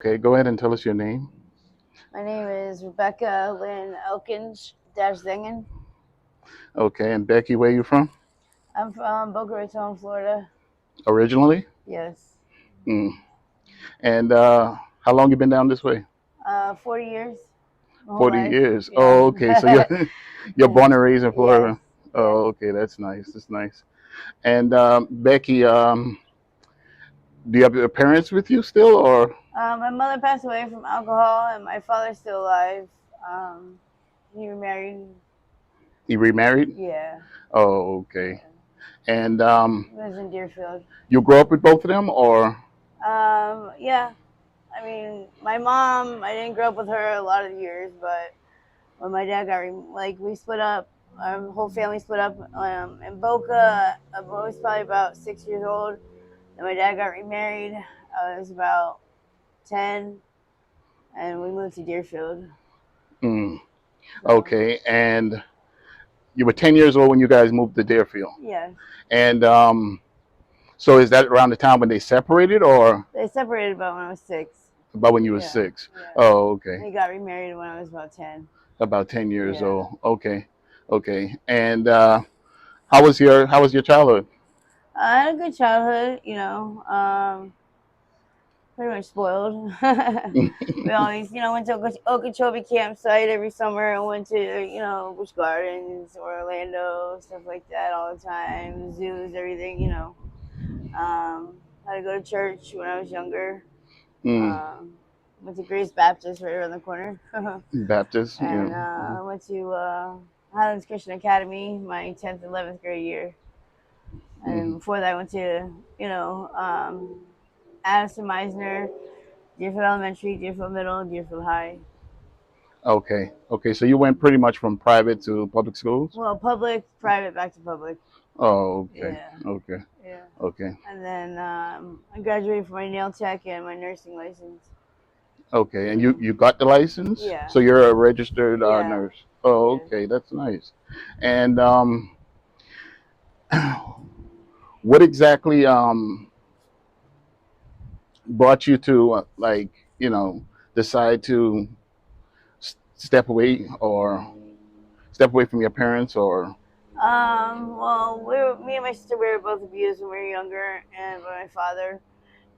Okay, go ahead and tell us your name. My name is Rebecca Lynn Elkins Zengen. Okay, and Becky, where you from I'm from Boca Raton, Florida. originally? Yes. Mm. And how long you been down this way? 40 years, my whole 40 life. years. Yeah. Oh, okay. So you're you're born and raised in Yes. Florida. Yes. Oh, okay. That's nice. That's nice. And Becky, do you have your parents with you still, or My mother passed away from alcohol, and my father's still alive. Um, he remarried. you remarried? Yeah. Oh, okay. Yeah. And He lives in Deerfield. you grew up with both of them, or? Yeah. I mean, my mom, I didn't grow up with her a lot of years, but when my dad got we split up. Our whole family split up in Boca. I was probably about 6 years old. And my dad got remarried. I was about 10, and we moved to Deerfield. Mm, So okay. And you were 10 years old when you guys moved to Deerfield. yeah, And so is that around the time when they separated, or they separated about when I was 6. about when you were Yeah, 6? yeah. Oh, okay. He got remarried when I was about 10. About 10 years Yeah, old. Okay. Okay. And how was your childhood? I had a good childhood. Pretty much spoiled. We always, went to Okeechobee campsite every summer and went to, Busch Gardens, Orlando, stuff like that all the time. Zoos, everything. Had to go to church when I was younger. Mm, Um, Went to Grace Baptist right around the corner. Baptist, yeah. And I went to Highlands Christian Academy my 10th and 11th grade year. And Mm. before that, I went to, Addison Meisner, Deerfield Elementary, Deerfield Middle, Deerfield High. Okay. Okay. So you went pretty much from private to public schools? Well, public, private, back to public. Oh, okay. Yeah, Okay. yeah. Okay. And then I graduated from my nail tech and my nursing license. Okay. And you got the license? Yeah, So you're a registered yeah, nurse. Oh, yeah. okay. That's nice. And what exactly brought you to decide to step away or step away from your parents or Well, me and my sister, we were both abused when we were younger, and by my father.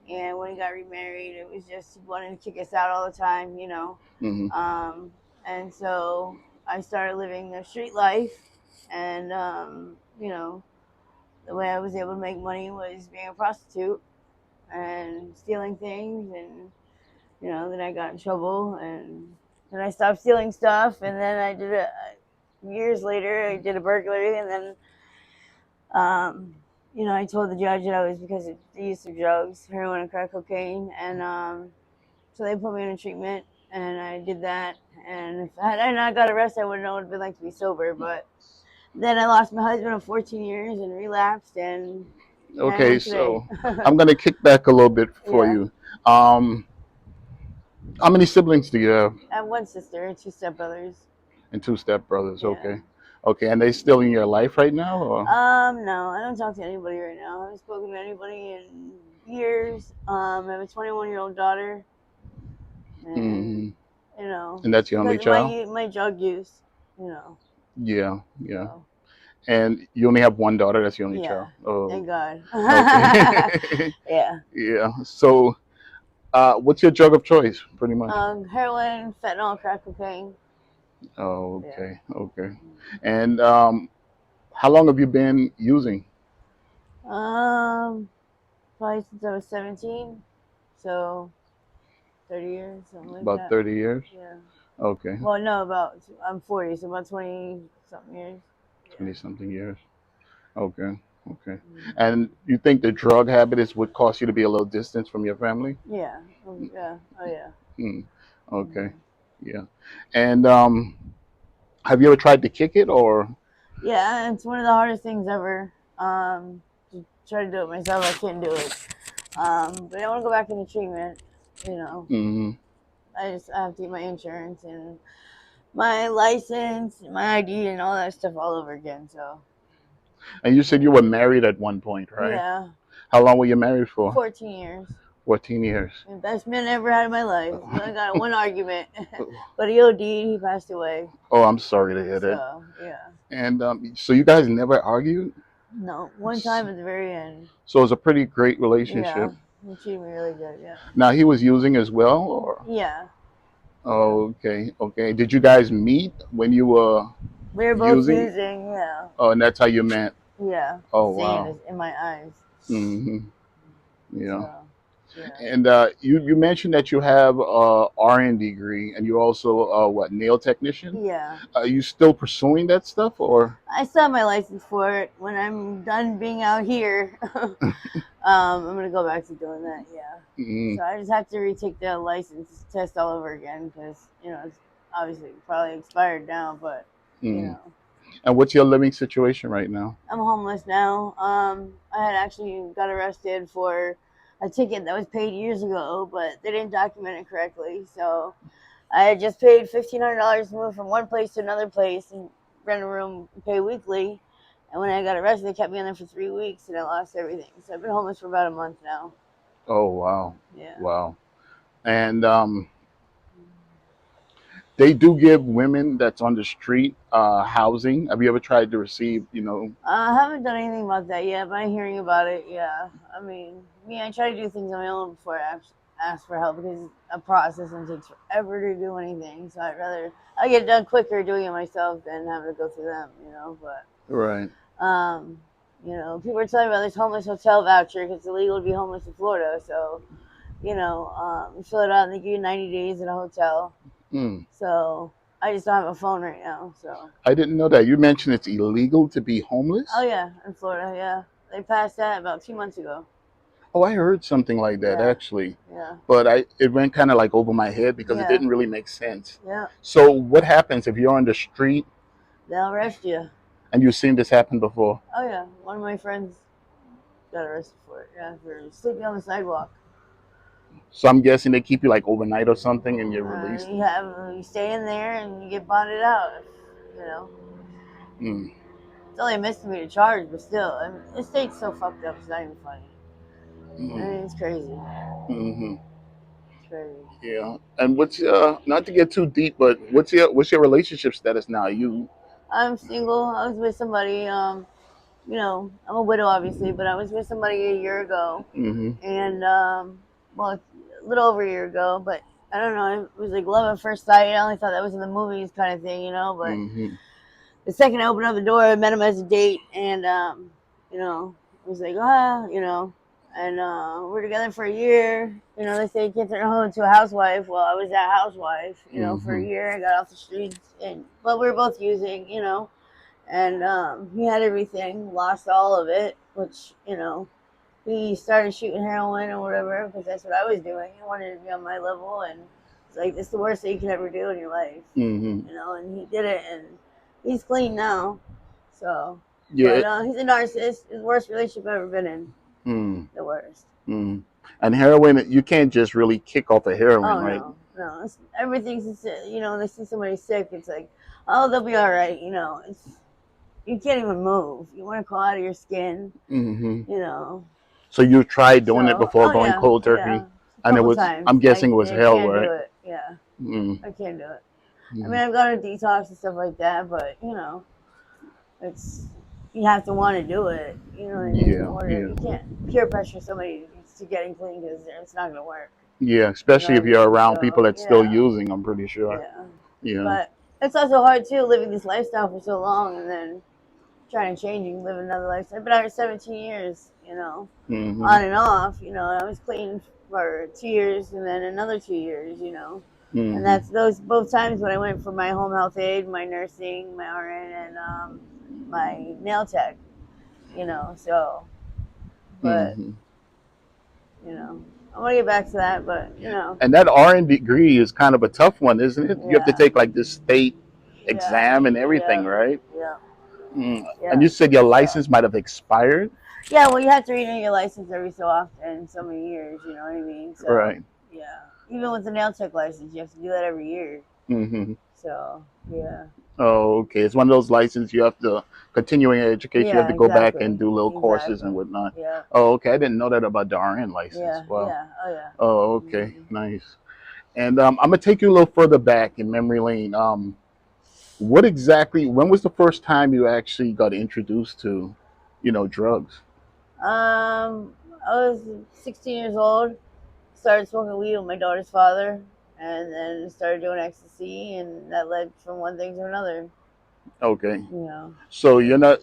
And when he got remarried, it was just he wanted to kick us out all the time. hmm Um, and so I started living the street life, and the way I was able to make money was being a prostitute and stealing things, and then I got in trouble, and then I stopped stealing stuff, and then I did a years later I did a burglary, and then um, I told the judge that I was because of the use of drugs, heroin and crack cocaine, and so they put me in treatment, and I did that. And if had I not got arrested, I wouldn't know what it'd been like to be sober. But then I lost my husband of 14 years and relapsed, and here I okay, am today. so I'm gonna kick back a little bit for Yeah, you. um how many siblings do you have? I have one sister and two stepbrothers. And two stepbrothers. Yeah. Okay. Okay, and they still in your life right now, or No, I don't talk to anybody right now. I haven't spoken to anybody in years. I have a 21-year-old daughter, and hmm and that's your only because of child? my drug use, you know. Yeah, yeah. So And you only have one daughter, that's your only yeah, child? Oh, thank God. okay. Yeah. Yeah. So what's your drug of choice, pretty much? Heroin, fentanyl, crack cocaine. Oh, Yeah. okay, okay. And how long have you been using? Um, Probably since I was 17, so 30 years, something like About that. 30 years? Yeah. Okay, Well, no, I'm 40, so about 20 something years. 20 Yeah. something years. Okay, okay. Mm. And you think the drug habit is what caused you to be a little distance from your family? Yeah. Yeah. Oh yeah. Hmm. Okay, Hmm. yeah. And have you ever tried to kick it, or? Yeah, it's one of the hardest things ever. To try to do it myself, I can't do it. But I want to go back into treatment. You know, Hmm. I have to get my insurance and my license, my ID, and all that stuff all over again. So And you said you yeah, were married at one point, right? yeah, How long were you married for? 14 years. 14 years. Best man I ever had in my life. We only got in one argument, but he OD'd. He passed away. Oh, I'm sorry to hear that. So yeah, And so you guys never argued? no, one time at the very end. So it's a pretty great relationship. Yeah, he treated me really good. Yeah, Now he was using as well, or? yeah, yeah. Oh, okay, okay. Did you guys meet when you were We were both using? using. Yeah, Oh, and that's how you met. yeah. Oh, Sand wow. is in my eyes. Hmm. Yeah. So yeah, And you mentioned that you have a RN degree, and you're also what, nail technician? yeah. Are you still pursuing that stuff, or? I still have my license for it. When I'm done being out here, I'm gonna go back to doing that. Yeah. Mm, So I just have to retake the license test all over again because it's obviously probably expired now. But you mm. know, And what's your living situation right now? I'm homeless now. I had actually got arrested for a ticket that was paid years ago, but they didn't document it correctly. So I had just paid $1,500 to move from one place to another place and rent a room and pay weekly. And when I got arrested, they kept me in there for 3 weeks, and I lost everything. So I've been homeless for about a month now. Oh, wow, Yeah. wow. And they do give women that's on the street housing. Have you ever tried to receive, I haven't done anything about that yet, but I'm hearing about it. Yeah. I mean, me, I try to do things on my own before I ask for help because it's a process and takes forever to do anything. So I get it done quicker doing it myself than having to go through them. But right? Um, people are telling me about this homeless hotel voucher because it's illegal to be homeless in Florida. So, you fill it out and they give you 90 days in a hotel. Mm. So I just don't have a phone right now. So, I didn't know that. You mentioned it's illegal to be oh homeless. yeah, in Florida, yeah, they passed that about 2 months ago. Oh, I heard something like that Yeah, actually, yeah, but it went kind of like over my head because it yeah, didn't really make sense. yeah. So what happens if you're on the street They'll arrest you. and you've seen this happen before? Oh yeah, one of my friends got arrested for it. Yeah, for sleeping on the sidewalk. So I'm guessing they keep you like overnight or something, and you're released. You stay in there and you get bonded out. You know. Mm. It's only a misdemeanor charge, but still, I mean, this state's so fucked up. It's not even funny. I Mm. mean, it's crazy. Hmm. It's crazy. Yeah. And what's not to get too deep, but what's your relationship status now? You. I'm single. I was with somebody. I'm a widow, obviously, but I was with somebody a year ago, Hmm. and well, a little over a year ago. But I don't know. It was like love at first sight. I only thought that was in the movies, kind of thing. But Hmm. the second I opened up the door, I met him as a date, and I was like, and we're together for a year. They say you can't turn a hoe into a housewife. Well, I was that housewife, for a Hmm. year. I got off the streets, but we were both using. And he had everything, lost all of it, which he started shooting heroin or whatever because that's what I was doing. I wanted to be on my level, and it's like it's the worst thing you can ever do in your life, Hmm. And he did it, and he's clean now. So, Yeah. but he's a narcissist. His worst relationship I've ever been in. Mm. The worst. Mm. And heroin, you can't just really kick off of heroin, Oh right? no, no. Everything's they see somebody sick, it's like, oh, they'll be all right. It's you can't even move. You want to crawl out of your skin. Hmm. You know. So you tried doing it So, before oh going yeah, cold turkey, yeah, a and it couple was, times. I'm guessing it was I hell, can't do right? it. Yeah, Mm. I can't do it. I Mm. mean, I've gone to detox and stuff like that, but it's you have to want to do it. You know what I mean? In Yeah, order, yeah, you can't peer pressure somebody to getting clean because it's not gonna work. yeah. You know Especially what I if you're mean? around people So that's still yeah, using, I'm pretty sure. yeah. Yeah. But it's also hard too living this lifestyle for so long and then trying to change and live another lifestyle. I've been out here 17 years. Hmm. On and off. I was clean for 2 years and then another 2 years. And Hmm. that's those both times when I went for my home health aide, my nursing, my RN, and my nail tech. So, but Hmm. I want to get back to that, but And that RN degree is kind of a tough one, isn't it? You have to yeah, take like this state yeah, exam and yeah, everything, right? yeah, Mm. And yeah. you said your So, license might have expired, yeah, well, you have to renew your license every so often, so many years. You know what I mean? So, right? yeah, even with the nail tech license, you have to do that every year. Hmm. So yeah, Oh, okay. It's one of those licenses you have to continuing education. You have yeah, to go back and exactly, do little courses and exactly. whatnot. Yeah, Oh, okay. I didn't know that about the RN license. yeah, Wow. yeah. Oh yeah. Oh, okay. Mhm. Nice. And I'm gonna take you a little further back in memory lane. What exactly? When was the first time you actually got introduced to, drugs? I was 16 years old. Started smoking weed with my daughter's father, and then started doing ecstasy, and that led from one thing to another. Okay. You know. So you're not.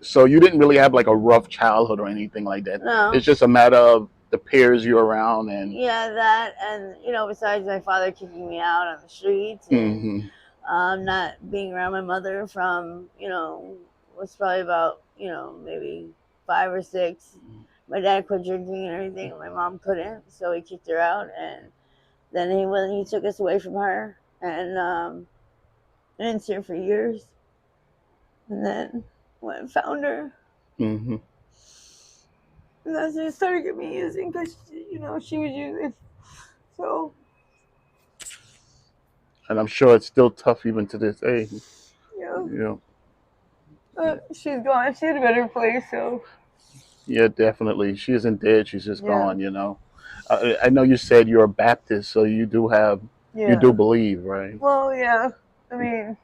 So you didn't really have like a rough childhood or anything like that. No. It's just a matter of the peers you're around and. Yeah, that, and besides my father kicking me out on the streets and Hmm. not being around my mother from was probably about maybe 5 or 6. My dad quit drinking and everything, and my mom couldn't, so he kicked her out, and then he took us away from her, and I didn't see her for years, and then went and found her, Hmm. and that's when he started getting me using because she was using, so And I'm sure it's still tough even to this day. yeah. Yeah. She's gone. She's in a better place. So Yeah, definitely. She isn't dead. She's just yeah, gone. I know you said you're a Baptist, so you do yeah. believe, right? Well, yeah. I mean,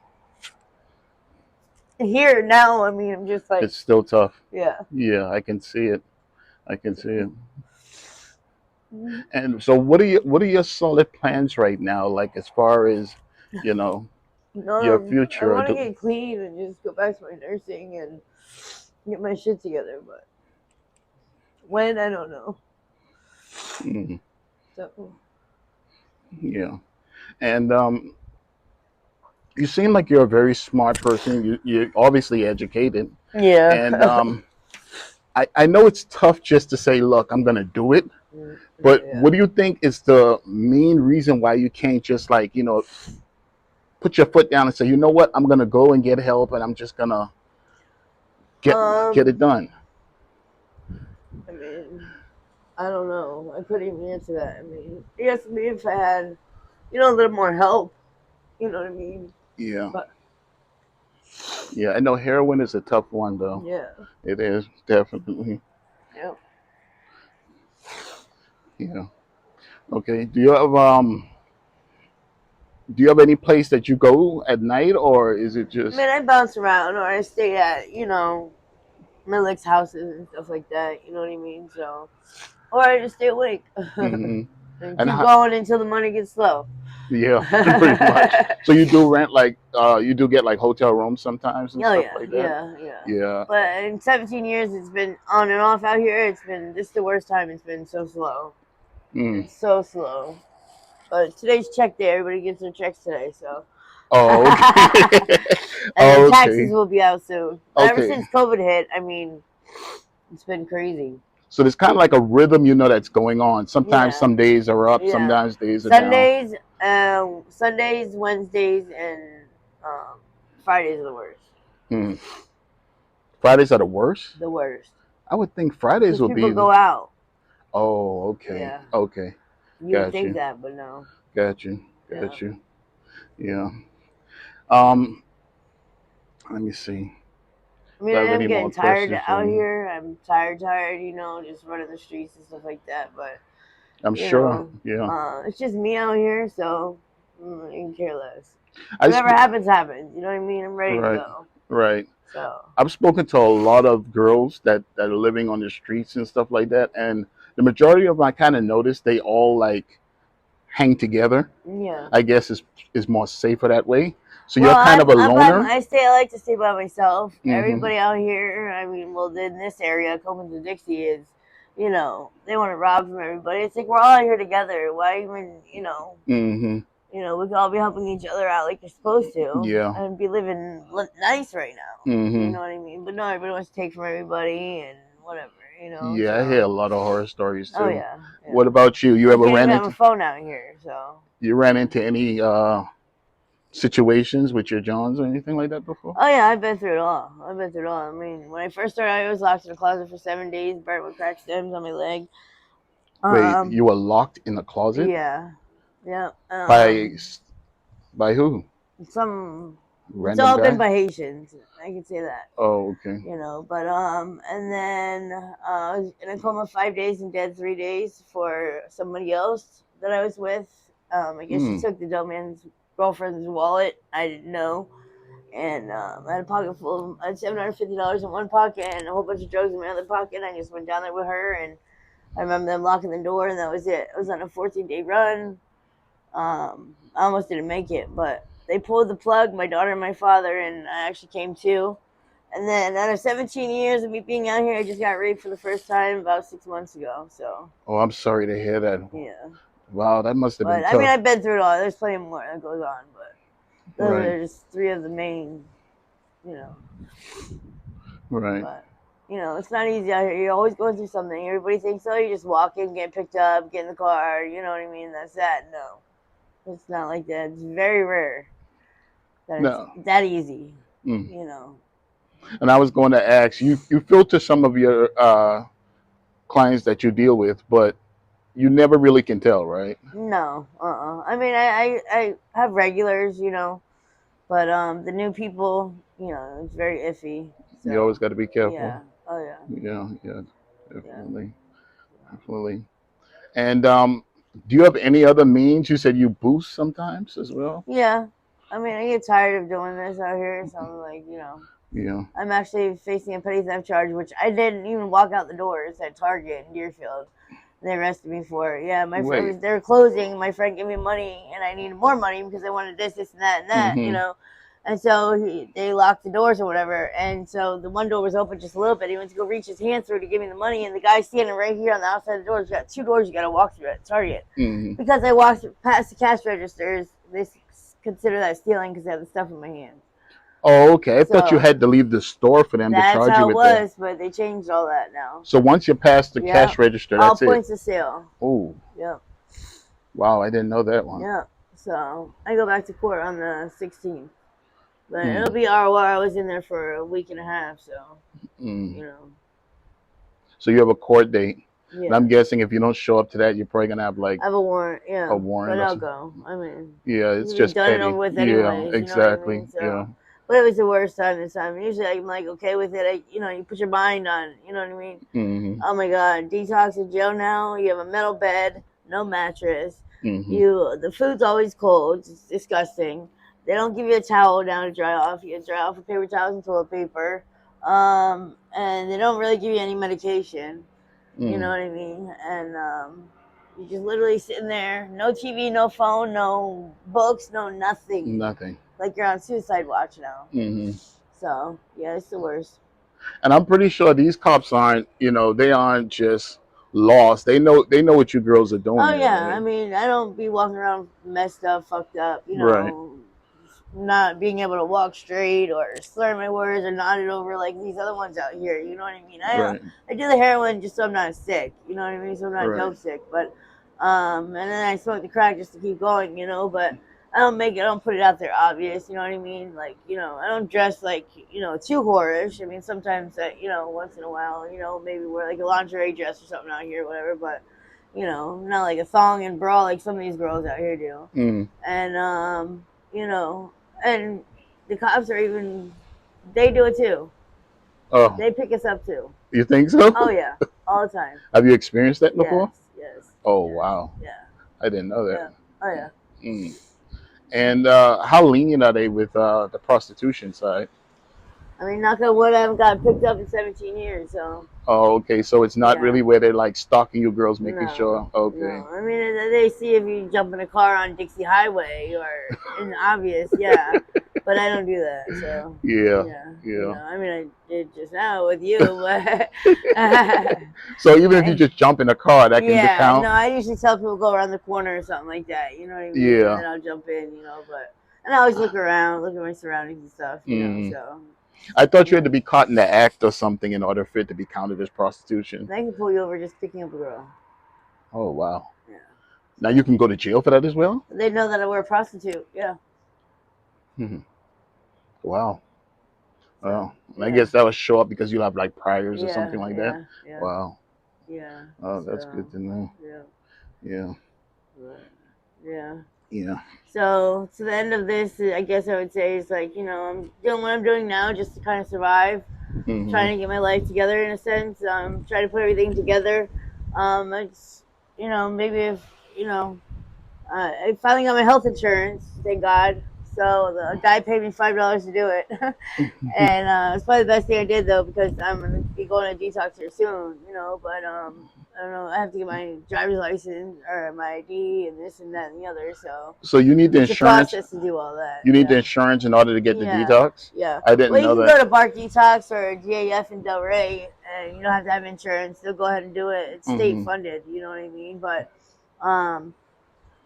here now. I mean, I'm just like, It's still tough. yeah. Yeah, I can see it. I can see it. Mhm. And so, what are your solid plans right now? Like as far as, you know, your I future? want to get clean and just go back to my nursing and get my shit together. But when, I don't know. Mm, So yeah. And you seem like you're a very smart person. You're obviously educated, yeah. and I know it's tough just to say, look, I'm gonna do it. But Yeah. what do you think is the main reason why you can't just like, put your foot down and say, you know what, I'm gonna go and get help and I'm just gonna get Um. it done? I mean, I don't know. I couldn't even answer that. I mean, yes, maybe if I had, a little more help. You know what I mean? Yeah. But Yeah, I know heroin is a tough one though. yeah. It is definitely. Yep. Yeah. Okay. Do you have any place that you go at night, or is it I just? mean, I bounce around, or I stay at, my Lick's houses and stuff like that. You know what I mean? So, or I just stay awake Hmm. and And keep going until the money gets slow. yeah, pretty much. Oh So you do rent like you do get like hotel rooms sometimes and stuff yeah, like that. yeah, yeah. Yeah. But in 17 years, it's been on and off out here. This is the worst time. It's been so slow. Mm. It's so slow. But today's check day. Everybody gets their checks today, so. Oh, okay. And then Oh, taxes okay. will be out soon. But ever Okay. since COVID hit, I mean, it's been crazy. So there's kind of like a rhythm, that's going on. Sometimes Yeah, some days are up, yeah. sometimes days are down. Sundays, Wednesdays, and um, Fridays are the worst. Hmm. Fridays are the worst. The worst I would think Fridays because would people be. go out. Oh, okay. Yeah, Okay. you would Got think you. that, but no. Got you. Yeah. Got you. Yeah. Um, Let me see. I mean, Do I I have am any getting more tired questions for out you? here. I'm tired, just running the streets and stuff like that. But I'm sure. Yeah. it's just me out here, so I can care less. I Whatever sp- happens, happens. You know what I mean? I'm ready to right. go. Right. So I've spoken to a lot of girls that are living on the streets and stuff like that, and the majority of them I kind of noticed they all like hang together. yeah. I guess is more safer that way. So Well, you're kind of a loner. I like to stay by myself. Hmm. Everybody out here, I mean, well, in this area, Copeland and Dixie is, they want to rob from everybody. It's like we're all here together. Why even, Hmm. we could all be helping each other out like you're supposed to, Yeah. and be living nice right now. You Hmm. know what I mean? But no, everybody wants to take from everybody and whatever. Yeah, I hear So a lot of horror stories oh too. yeah, What yeah. about you? You I ever can't ran even have a into phone out here, so. you ran into any situations with your Johns or anything like that before? Oh yeah, I've been through it all. I've been through it all. I mean, when I first started, I was locked in the closet for 7 days, burnt with crack stems on my leg. Wait, Um, you were locked in a closet yeah, yeah. by By who? Some. It's Random all been guy? by Haitians. I can say that. Oh, okay. But and then I was in a coma 5 days and dead 3 days for somebody else that I was with. I guess she Hmm. took the dumb man's girlfriend's wallet. I didn't know. And I had a pocket full. I had $750 in one pocket and a whole bunch of drugs in my other pocket. I just went down there with her, and I remember them locking the door, and that was it. I was on a 14-day run. I almost didn't make it, but they pulled the plug, my daughter and my father, and I actually came to. And then out of 17 years of me being out here, I just got raped for the first time about 6 months ago. So, Oh, I'm sorry to hear that. yeah. Wow, that must have been But I mean, tough. I've been through it all. There's plenty more that goes on, but those Right. are just three of the main, you know. Right. But, it's not easy out here. You're always going through something. Everybody thinks, oh, you just walk in, get picked up, get in the car. You know what I mean? That's that. No. It's not like that. It's very rare that it's No. that easy, Mm. you know. And I was going to ask you. You filter some of your clients that you deal with, but you never really can tell, right? No, I mean, I have regulars, but the new people, it's very iffy. You always So, got to be careful. yeah. Oh yeah. Yeah. Yeah. Yeah. Definitely. Definitely. And do you have any other means? You said you boost sometimes as well. Yeah. I mean, I get tired of doing this out here, so I'm like, Yeah. I'm actually facing a petty theft charge, which I didn't even walk out the doors at Target in Deerfield. And they arrested me for it. Yeah, my friend Wait. was they were closing. My friend gave me money, and I needed more money because I wanted this, and that. Mm-hmm. And so they locked the doors or whatever. And so the one door was open just a little bit. He went to go reach his hand through to give me the money, and the guy standing right here on the outside of the door. He's got two doors you got to walk through at Target. Mm-hmm. Because I walked past the cash registers, they consider that stealing because I have the stuff in my hand. Oh, okay. I thought you So had to leave the store for them to that's charge you how it with that. was, but they changed all that now. So once you pass the Yeah, cash register, all that's it. points of sale. Oh, Yep, wow. I didn't know that one. yep. So I go back to court on the 16th, but it'll Mm, be ROR. I was in there for a week and a half, so mm. you know, So you have a court date. And yeah. I'm guessing if you don't show up to that, you're probably going to have like I have a warrant, a yeah, warrant but or I'll something. go. I mean, Yeah, it it's can be just done and over petty. with Yeah, anyways. You know what I exactly. mean? So, Yeah. but it was the worst time this time. Usually, I'm like okay with it. You put your mind on. You know what I mean? Mm-hmm. Oh my god, detox in jail now. You have a metal bed, no mattress. Mm-hmm. The food's always cold. It's disgusting. They don't give you a towel down to dry off. You dry off with paper towels and toilet paper. And they don't really give you any medication. You know Mm. what I mean? And you just literally sitting there, no TV, no phone, no books, no nothing. Nothing. Like you're on suicide watch now. Mm-hmm. So yeah, it's the worst. And I'm pretty sure these cops aren't, they aren't just lost. They know what you girls are doing Oh there, yeah, I right? mean, I don't be walking around messed up, fucked up, Right. not being able to walk straight or slur my words or nodded over like these other ones out here. You know what I mean? Right. I do the heroin just so I'm not sick. You know what I mean? So I'm not Right. dope sick. But and then I smoke the crack just to keep going. But I don't put it out there obvious. You know what I mean? Like I don't dress like too whorish. I mean sometimes once in a while maybe wear like a lingerie dress or something out here, whatever. But not like a thong and bra like some of these girls out here do. Mm. And you know, and the cops are even they do it too. Oh, They pick us up too. you think so? Oh yeah, all the time. Have you experienced that Yes, before? yes, Oh, yes, wow. yeah, I didn't know that. yeah. Oh yeah. Mm. And how lenient are they with the prostitution side? I mean, knock on wood, I haven't gotten picked up in 17 years, so Oh, okay. So it's not yeah. really where they're like stalking you girls, making No, sure. Okay. no. I mean, they see if you jump in a car on Dixie Highway or in obvious, yeah. But I don't do that, so Yeah. yeah. Yeah. I mean, I did just now with you, but So even if you just jump in a car, that can yeah. count. No, I usually tell people go around the corner or something like that. You know what I mean? And Yeah. then I'll jump in, but and I always look around, look at my surroundings and stuff, Mm. So I thought you had yeah, to be caught in the act or something in order for it to be counted as prostitution. they can pull you over just picking up a girl. Oh, wow. Yeah, Now you can go to jail for that as well? they know that I wear a prostitute. Yeah, Hmm. Wow. so Well, I yeah, guess that would show up because you have like priors or yeah, something like that. yeah, yeah, Wow. yeah. Oh, that's So good to know. yeah, Yeah. but, yeah. Yeah. So to the end of this, I guess I would say is like, I'm doing what I'm doing now just to kind of survive, Mm-hmm. trying to get my life together in a sense, trying to put everything together. It's, maybe if, you know, I finally got my health insurance, thank God. So the guy paid me $5 to do it, and it's probably the best thing I did though because I'm gonna be going on a detox here soon, But I don't know. I have to get my driver's license or my ID and this and that and the other. So So you need the it's a insurance. process to do all that. You need the Yeah, insurance in order to get the yeah, detox. yeah. I didn't Well, you know can that. go to Bark Detox or DAF in Delray, and you don't have to have insurance. They'll go ahead and do it. It's state Mm-hmm. funded. You know what I mean? But um,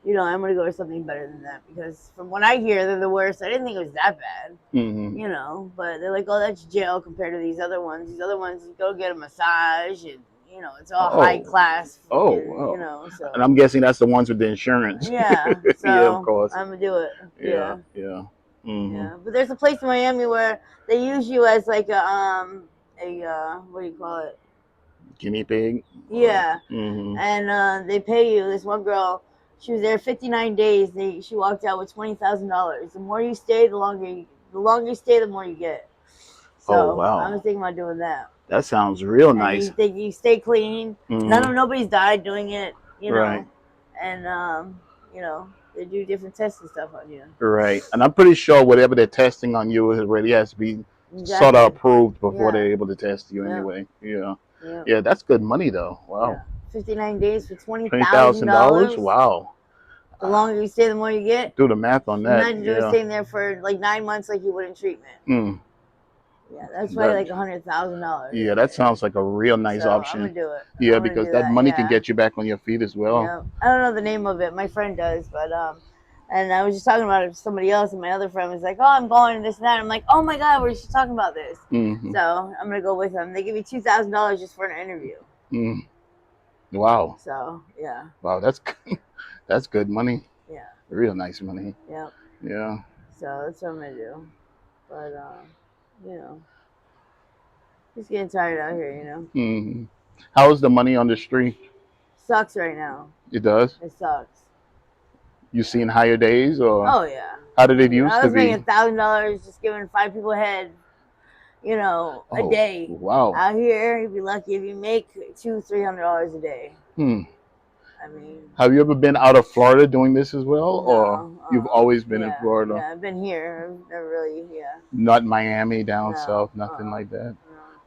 I'm gonna go to something better than that because from what I hear, they're the worst. I didn't think it was that bad, Mm-hmm. but they're like, oh, that's jail compared to these other ones. These other ones, you go get a massage and it's all high Oh. class, Oh. fucking, Wow. And So I'm guessing that's the ones with the insurance. yeah, Yeah, of so course. I'm gonna do it. Yeah. Yeah, Yeah. Mm-hmm. yeah. But there's a place in Miami where they use you as like a what do you call it? Guinea pig. Or. Yeah, Mm-hmm. and they pay you. This one girl, she was there 59 days. She walked out with $20,000. The more you stay, the longer you stay, the more you get. Oh So I wow. was thinking about doing that. That sounds real And nice. you stay clean. Mm-hmm. Nobody's died doing it, Right. and they do different tests and stuff on you. Right. And I'm pretty sure whatever they're testing on you already has to be sort of Exactly. approved before Yeah. they're able to test you Yeah. anyway. Yeah. Yeah. Yeah, that's good money though. Yeah. Wow. 59 days for twenty thousand $20,000? dollars. Wow. The longer you stay, the more you get. Do the math on that. Imagine doing Yeah. staying there for like 9 months, like you would in treatment. Mm. Yeah, that's probably That like $100,000 yeah, right that there. sounds like a real nice So I'm option. gonna do it. Yeah, I'm gonna because do that that. money can Yeah. get you back on your feet as well. Yeah. I don't know the name of it. My friend does, but and I was just talking about it with somebody else, and my other friend was like, "Oh, I'm going to this and that." I'm like, "Oh my god, we're just talking about this." Mm-hmm. So I'm gonna go with them. They give you $2,000 just for an interview. Mm. Wow. So yeah, Wow, that's good money. yeah, Real nice money. yeah. Yeah. So that's what I'm gonna do. But you know, just getting tired out here. Mm-hmm. How's the money on the street? Sucks right now. It does. It sucks. You Yeah. seen higher days, or Oh yeah. how did it used I to was making be? $1,000 just giving 5 people a head, a Oh, day. wow. Out here, you'd be lucky if you make $200-300 a day. Hmm. I mean, Have you ever been out of Florida doing this as well, or no. you've always been in Yeah, Florida? yeah. I've been here. I've never really, yeah. Not Miami, down No. south, nothing like that. No.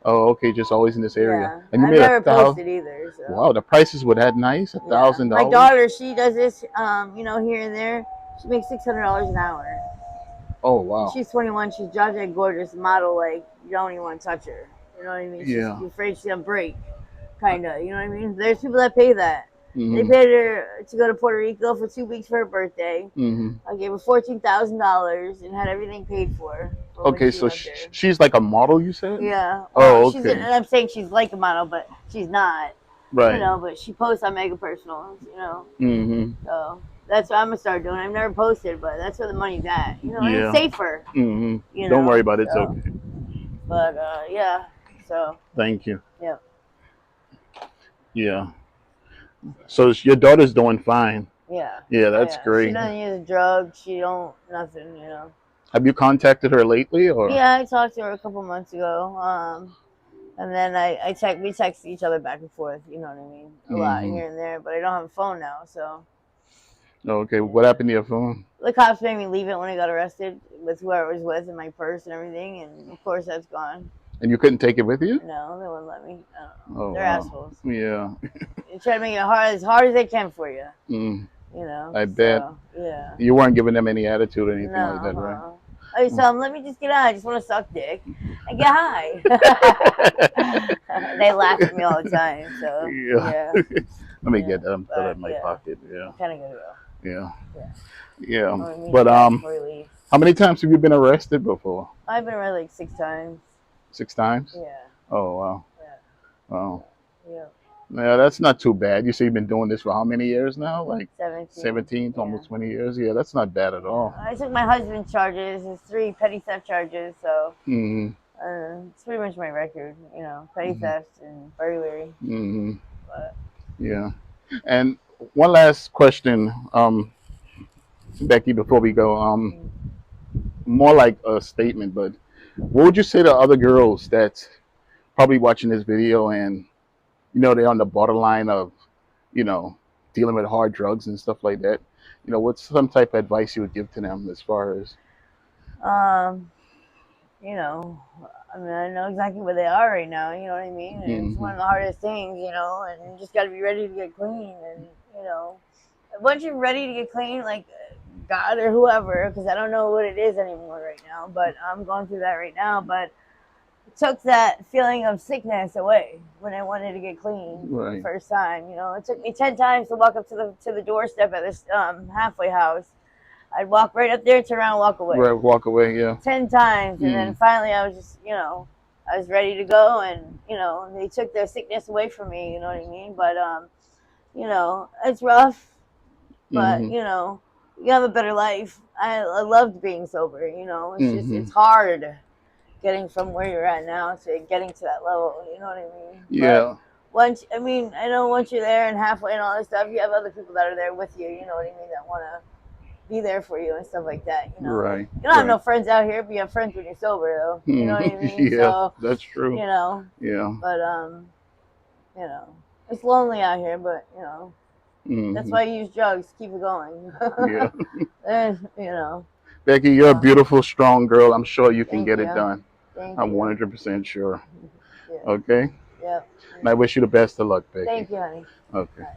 Oh, okay, just always in this area. Yeah. And you I've made a never thousand. posted either, so. Wow, the prices were that nice, a Yeah. thousand My dollars. daughter, she does this, here and there. She makes $600 an hour. Oh And wow. she's 21. She's dropped that gorgeous model, like, you don't even want to touch her. You know what I mean? Yeah. You're afraid she's going to break, kind of. You know what I mean? There's people that pay that. They Mhm. paid her to go to Puerto Rico for 2 weeks for her birthday. Mhm. I gave her $14,000 and had everything paid for when Okay, she so went there. she's like a model, you said? Yeah. Well, Oh, she's. And okay. I'm saying she's like a model, but she's not. Right. But she posts on Mega Personals. Mhm. So that's what I'm gonna start doing. I've never posted, but that's where the money's at. And it's Yeah. safer. Mhm. Don't worry about it. It's So, okay. but yeah. So Thank you. yeah. Yeah. So your daughter's doing fine. Yeah. Yeah, Oh that's yeah. She great. doesn't use drugs. She don't nothing. Have you contacted her lately, or? Yeah, I talked to her a couple months ago. And then we text each other back and forth. You know what I mean? A lot Mhm. here and there, but I don't have a phone now, so. Okay. What Yeah. happened to your phone? The cops made me leave it when I got arrested with whoever I was with and my purse and everything, and of course that's gone. And you couldn't take it with you? No, they wouldn't let me. I don't know. Oh They're wow. assholes. Yeah. They try to make it hard as they can for you. Mm, You know. I bet. So yeah. You weren't giving them any attitude or anything like that, right? No. I just tell them, let me just get out. I just want to suck dick and get high. They laugh at me all the time. So Yeah. yeah. Let me Yeah. get them. Put it But in my yeah, pocket. Yeah. kind of good though. Yeah. Yeah. Yeah. I'm gonna meet But you guys before we leave. how many times have you been arrested before? I've been arrested like 6 times. 6 times? Yeah. Oh wow. Yeah. Wow. Yeah. Yeah, that's not too bad. You say you've been doing this for how many years now? Like 17. 17, Yeah. almost 20 years. Yeah, that's not bad at all. I took my husband's charges. It's 3 petty theft charges. So Mm-hmm. it's pretty much my record. Petty theft and burglary. Mm-hmm. But Yeah. And one last question. Becky, before we go, more like a statement, but what would you say to other girls that's probably watching this video and they're on the borderline of you know dealing with hard drugs and stuff like that? What's some type of advice you would give to them as far as? Um, you know, I mean, I know exactly where they are right now. You know what I mean? And it's one Hmm. of the hardest things, and you just got to be ready to get clean. And once you're ready to get clean, like God or whoever, because I don't know what it is anymore right now, but I'm going through that right now. But it took that feeling of sickness away when I wanted to get clean the Right. first time. It took me 10 times to walk up to the doorstep at this halfway house. I'd walk right up there, turn around, and walk Right. away. Walk away. Yeah. 10 times, and then Mm. finally I was just, I was ready to go, and they took their sickness away from me. You know what I mean? But it's rough, but Hmm. you have a better life. I loved being sober. It's just Hmm. it's hard getting from where you're at now to getting to that level. You know what I mean? But Yeah. I know once you're there and halfway and all this stuff, you have other people that are there with you. You know what I mean? That want to be there for you and stuff like that. Right. You don't have Right. no friends out here, but you have friends when you're sober, though. You know Hmm. what I mean? Yeah. So, That's true. you know, Yeah. but it's lonely out here, but that's Hmm. why you use drugs. Keep it going. Yeah. And, you know, Becky, you're a so beautiful, strong girl. I'm sure you can thank get it you, done. thank I'm you. 100% sure. Yeah, Okay. yep. And I wish you the best of luck, Becky. Thank you, honey. Okay. All right.